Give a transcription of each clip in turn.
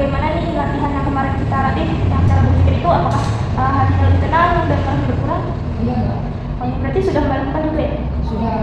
bagaimana nih latihan yang kemarin kita latih yang cara berpikir itu, apakah hatinya lebih tenang dan marahnya berkurang? Iya Mbak. Oh, ya, berarti sudah Mbak lakukan juga ya? Sudah.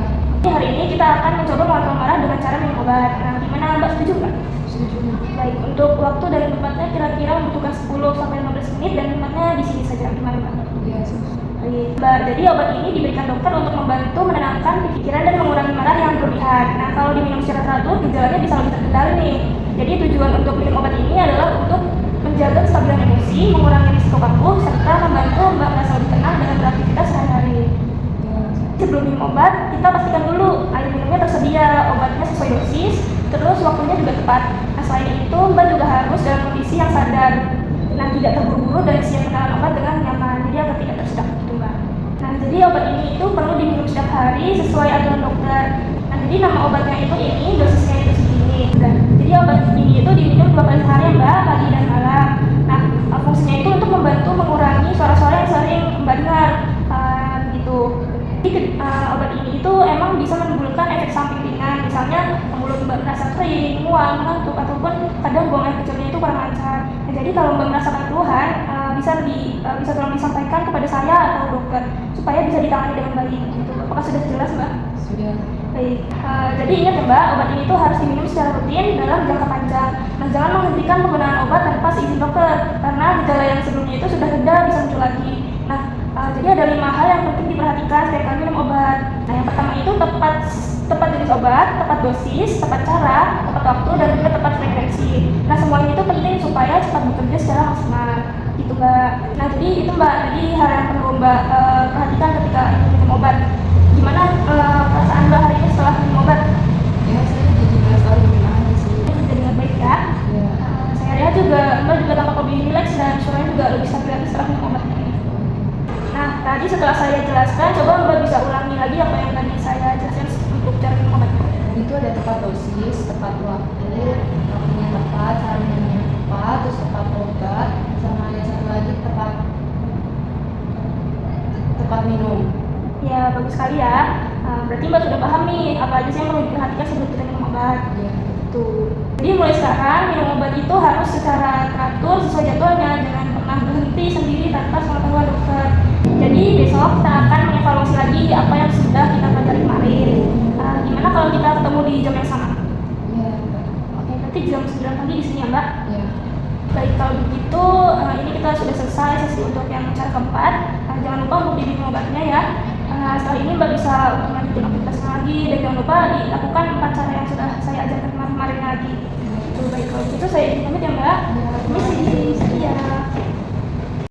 Hari ini kita akan mencoba mengontrol marah dengan cara minum obat. Nah, gimana Mbak, setuju nggak? Setuju. Baik, untuk waktu dan tempatnya kira-kira membutuhkan 10-15 menit dan tempatnya di sini saja. Gimana Mbak? Iya, setuju. Baik, Mbak, jadi obat ini diberikan dokter untuk membantu menenangkan pikiran dan mengurangi marah yang berlebihan. Nah, kalau diminum secara teratur, gejalanya bisa lebih terkendali nih. Jadi tujuan untuk minum obat ini adalah untuk menjaga kestabilan emosi, mengurangi risiko kambuh, serta membantu Mbak merasa lebih tenang dalam beraktivitas sehari-hari. Sebelum minum obat, kita pastikan dulu air minumnya tersedia, obatnya sesuai dosis, terus waktunya juga tepat. Nah, selain itu, Mbak juga harus dalam kondisi yang sadar. Nah, tidak terburu-buru dan siap menahan obat dengan nyaman, jadi agar tidak tersedak gitu Mbak. Nah, jadi obat ini itu perlu diminum setiap hari sesuai aturan dokter. Nah, jadi nama obatnya itu ini, dosisnya itu segini. Dan jadi obat ini itu diminum 2 kali sehari Mbak, pagi dan malam. Nah, fungsinya itu untuk membantu mengurangi suara-suara yang sering Mbak dengar, gitu. Jadi obat ini itu emang bisa menimbulkan efek samping ringan, misalnya mulut Mbak merasa kering, mual, ngantuk, ataupun kadang buang air kecilnya itu kurang lancar. Nah, jadi kalau Mbak merasakan keluhan, bisa tolong disampaikan kepada saya atau dokter supaya bisa ditangani dengan baik. Gitu. Apakah sudah jelas Mbak? Sudah. Baik. Jadi ingat ya Mbak, obat ini tuh harus diminum secara rutin dalam jangka panjang. Nah, jangan menghentikan penggunaan obat tanpa seizin dokter, karena gejala yang sebelumnya itu sudah reda bisa muncul lagi. Nah, jadi ada 5 hal yang penting diperhatikan setiap kali minum obat. Nah, yang pertama itu tepat jenis obat, tepat dosis, tepat cara, tepat waktu, dan juga tepat frekuensi. Nah, semua ini itu penting supaya cepat bekerja secara maksimal. Gitu Mbak. Nah, jadi itu Mbak, jadi hal yang perlu Mbak perhatikan ketika minum obat. Gimana perasaan Mbak hari ini setelah minum obat? Ya, saya jadi merasa lebih tenang sih. Jadi dengan baik ya. Ya. Saya lihat juga Mbak juga tampak lebih rileks dan suaranya juga lebih stabil lagi setelah minum obat. Nah, tadi setelah saya jelaskan, coba Mbak bisa ulangi lagi apa yang tadi saya jelaskan untuk cara minum obat. Itu ada tepat dosis, tepat waktu, waktunya tepat, cara minumnya tepat, terus tepat obat, sama yang satu lagi tepat minum. Ya, bagus sekali ya. Berarti Mbak sudah paham nih apa aja sih yang perlu diperhatikan sebelum kita minum obat. Ya. Tuh. Jadi mulai sekarang minum obat itu harus secara teratur sesuai jadwalnya, jangan pernah berhenti sendiri tanpa sepengetahuan dokter. Jadi besok kita akan mengevaluasi lagi apa yang sudah kita pelajari kemarin. Gimana kalau kita ketemu di jam yang sama? Ya. Oke, berarti jam 9 pagi di sini ya Mbak? Ya. Baik, kalau begitu ini kita sudah selesai sesi untuk yang cara keempat. Jangan lupa untuk diminum obatnya ya. Setelah ini Mbak bisa melanjutkan aktivitasnya lagi, dan jangan lupa dilakukan 4 cara yang sudah saya ajarkan kemarin lagi. Baik, kalau begitu saya izin pamit ya Mbak. Permisi. Iya.